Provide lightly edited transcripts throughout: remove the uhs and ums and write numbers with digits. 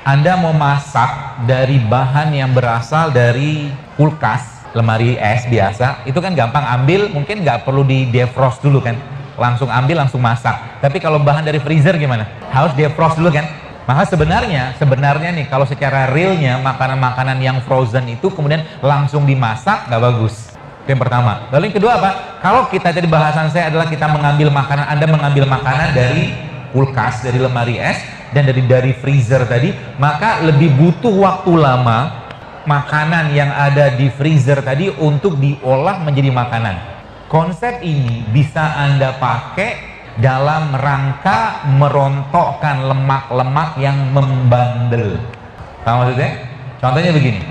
Anda mau masak dari bahan yang berasal dari kulkas, lemari es biasa, itu kan gampang, ambil, mungkin nggak perlu di defrost dulu kan, langsung ambil langsung masak. Tapi kalau bahan dari freezer gimana? Harus defrost dulu kan. Maka sebenarnya nih, kalau secara realnya makanan-makanan yang frozen itu kemudian langsung dimasak nggak bagus. Itu yang pertama. Lalu yang kedua apa? Kalau kita, tadi bahasan saya adalah kita mengambil makanan, Anda mengambil makanan dari kulkas, dari lemari es, dan dari freezer tadi, maka lebih butuh waktu lama makanan yang ada di freezer tadi untuk diolah menjadi makanan. Konsep ini bisa Anda pakai dalam rangka merontokkan lemak-lemak yang membandel. Tahu maksudnya? Contohnya begini,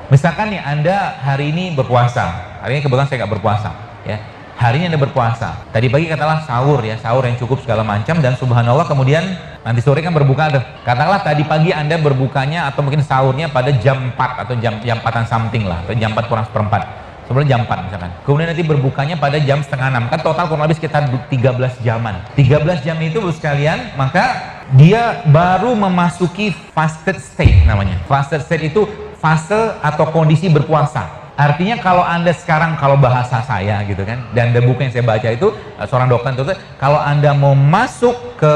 misalkan nih Anda hari ini berpuasa, hari ini kebetulan saya nggak berpuasa ya. Hari ini Anda berpuasa, tadi pagi katakanlah sahur ya, sahur yang cukup segala macam, dan subhanallah kemudian nanti sore kan berbuka tuh. Katakanlah tadi pagi Anda berbukanya atau mungkin sahurnya pada jam 4 atau jam 4-an something lah, atau jam 4 kurang seperempat, sebelum jam 4 misalkan. Kemudian nanti berbukanya pada jam setengah 6, kan total kurang lebih sekitar 13 jaman. 13 jam itu Bapak sekalian, maka dia baru memasuki fasted state namanya. Fasted state itu fase atau kondisi berpuasa. Artinya kalau Anda sekarang, kalau bahasa saya gitu kan, dan ada buku yang saya baca itu, seorang dokter itu, kalau Anda mau masuk ke,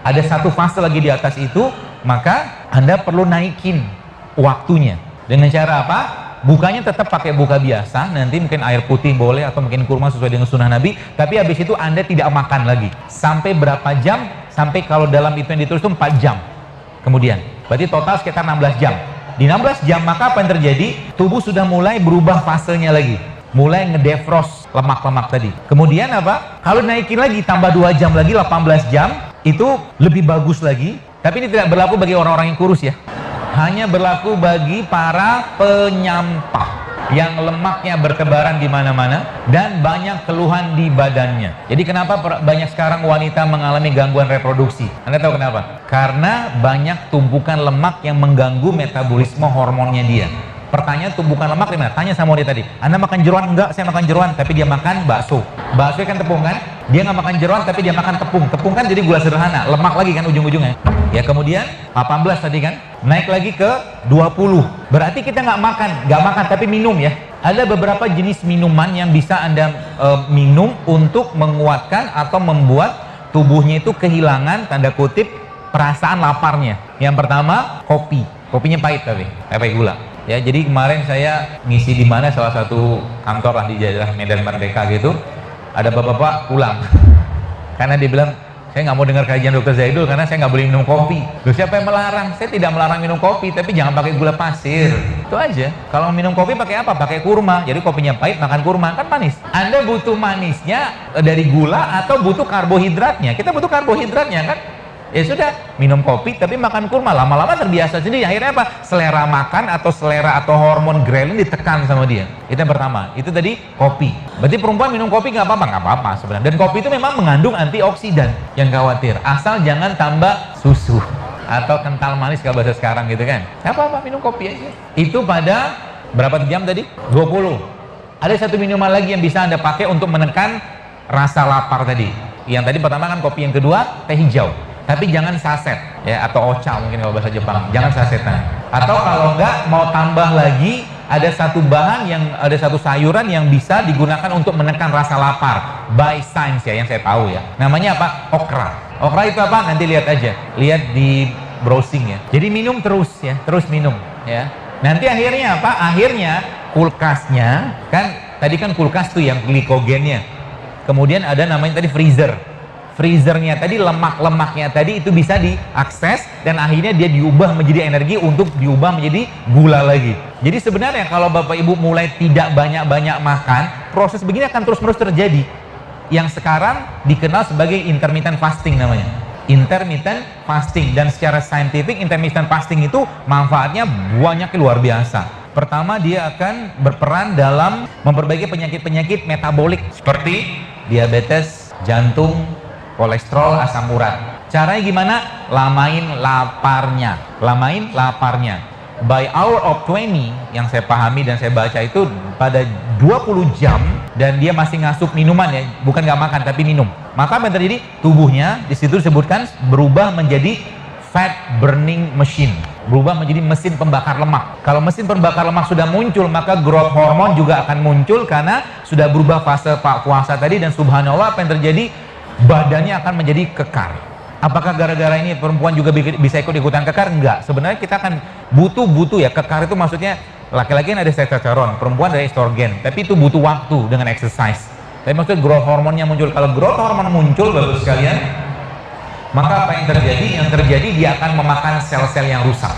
ada satu fase lagi di atas itu, maka Anda perlu naikin waktunya. Dengan cara apa? Bukanya tetap pakai buka biasa, nanti mungkin air putih boleh, atau mungkin kurma sesuai dengan sunnah Nabi, tapi habis itu Anda tidak makan lagi. Sampai berapa jam? Sampai kalau dalam itu yang ditulis itu 4 jam. Kemudian, berarti total sekitar 16 jam. Di 16 jam maka apa yang terjadi? Tubuh sudah mulai berubah fasenya lagi, mulai ngedefrost lemak-lemak tadi. Kemudian apa? Kalau naikin lagi tambah 2 jam lagi, 18 jam, itu lebih bagus lagi. Tapi ini tidak berlaku bagi orang-orang yang kurus ya, hanya berlaku bagi para penyampah yang lemaknya bertebaran di mana-mana dan banyak keluhan di badannya. Jadi kenapa banyak sekarang wanita mengalami gangguan reproduksi? Anda tahu kenapa? Karena banyak tumpukan lemak yang mengganggu metabolisme hormonnya dia. Pertanyaan, tumpukan lemak di mana? Tanya sama dia tadi, Anda makan jeroan? Enggak, saya makan jeroan, tapi dia makan bakso. Bakso kan tepung kan? Dia nggak makan jeroan, tapi dia makan tepung. Tepung kan jadi gula sederhana, lemak lagi kan ujung-ujungnya. Ya kemudian 18 tadi kan, naik lagi ke 20. Berarti kita nggak makan tapi minum ya. Ada beberapa jenis minuman yang bisa Anda minum untuk menguatkan atau membuat tubuhnya itu kehilangan, tanda kutip, perasaan laparnya. Yang pertama, kopi. Kopinya pahit tapi pakai gula. Ya, jadi kemarin saya ngisi di mana, salah satu kantor lah di daerah Medan Merdeka gitu. Ada bapak-bapak pulang karena dia bilang, saya nggak mau dengar kajian Dr. Zaidul karena saya nggak boleh minum kopi. Loh, siapa yang melarang? Saya tidak melarang minum kopi, tapi jangan pakai gula pasir. Itu aja. Kalau minum kopi pakai apa? Pakai kurma. Jadi kopinya pahit, makan kurma, kan manis. Anda butuh manisnya dari gula atau butuh karbohidratnya? Kita butuh karbohidratnya kan? Ya sudah, minum kopi tapi makan kurma, lama-lama terbiasa sendiri. Akhirnya apa? Selera makan atau selera atau hormon ghrelin ditekan sama dia. Itu yang pertama. Itu tadi kopi. Berarti perempuan minum kopi nggak apa-apa? Nggak apa-apa sebenarnya. Dan kopi itu memang mengandung antioksidan. Yang khawatir, asal jangan tambah susu atau kental manis kalau bahasa sekarang gitu kan. Nggak apa-apa, minum kopi aja. Itu pada berapa jam tadi? 20. Ada satu minuman lagi yang bisa Anda pakai untuk menekan rasa lapar tadi. Yang tadi pertama kan kopi, yang kedua teh hijau. Tapi jangan saset ya, atau ocha mungkin kalau bahasa Jepang, jangan sasetan. Atau kalau enggak mau tambah lagi, ada satu bahan yang, ada satu sayuran yang bisa digunakan untuk menekan rasa lapar by science ya, yang saya tahu ya. Namanya apa? Okra. Okra itu apa? Nanti lihat aja, lihat di browsing ya. Jadi minum terus ya, terus minum ya. Nanti akhirnya apa? Akhirnya kulkasnya kan, tadi kan kulkas tuh yang glikogennya. Kemudian ada namanya tadi freezer. Freezernya tadi, lemak-lemaknya tadi itu bisa diakses dan akhirnya dia diubah menjadi energi untuk diubah menjadi gula lagi. Jadi sebenarnya kalau Bapak Ibu mulai tidak banyak-banyak makan, proses begini akan terus-menerus terjadi. Yang sekarang dikenal sebagai intermittent fasting namanya. Intermittent fasting, dan secara saintifik intermittent fasting itu manfaatnya banyak, luar biasa. Pertama, dia akan berperan dalam memperbaiki penyakit-penyakit metabolik seperti diabetes, jantung, kolesterol, asam urat. Caranya gimana? Lamain laparnya. Lamain laparnya. By hour of 20 yang saya pahami dan saya baca itu pada 20 jam dan dia masih ngasup minuman ya, bukan nggak makan tapi minum. Maka apa yang terjadi? Tubuhnya di situ disebutkan berubah menjadi fat burning machine. berubah menjadi mesin pembakar lemak. Kalau mesin pembakar lemak sudah muncul, maka growth hormone juga akan muncul karena sudah berubah fase puasa tadi, dan subhanallah apa yang terjadi? Badannya akan menjadi kekar. Apakah gara-gara ini perempuan juga bisa ikut-ikutan kekar? Enggak. Sebenarnya kita akan butuh ya. Kekar itu maksudnya laki-laki ada testosteron, perempuan ada estrogen, tapi itu butuh waktu dengan exercise. Tapi maksudnya growth hormonnya muncul. Kalau growth hormone muncul, bagus sekalian, maka apa yang terjadi? Yang terjadi dia akan memakan sel-sel yang rusak.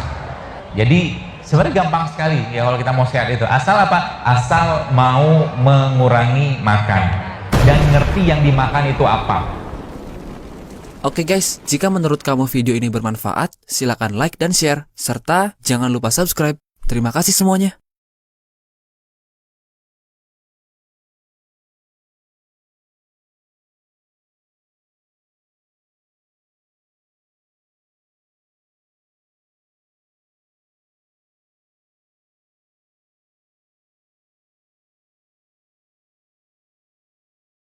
Jadi sebenarnya gampang sekali ya kalau kita mau sehat itu. Asal apa? Asal mau mengurangi makan dan ngerti yang dimakan itu apa. Oke guys, jika menurut kamu video ini bermanfaat, silakan like dan share, serta jangan lupa subscribe. Terima kasih semuanya.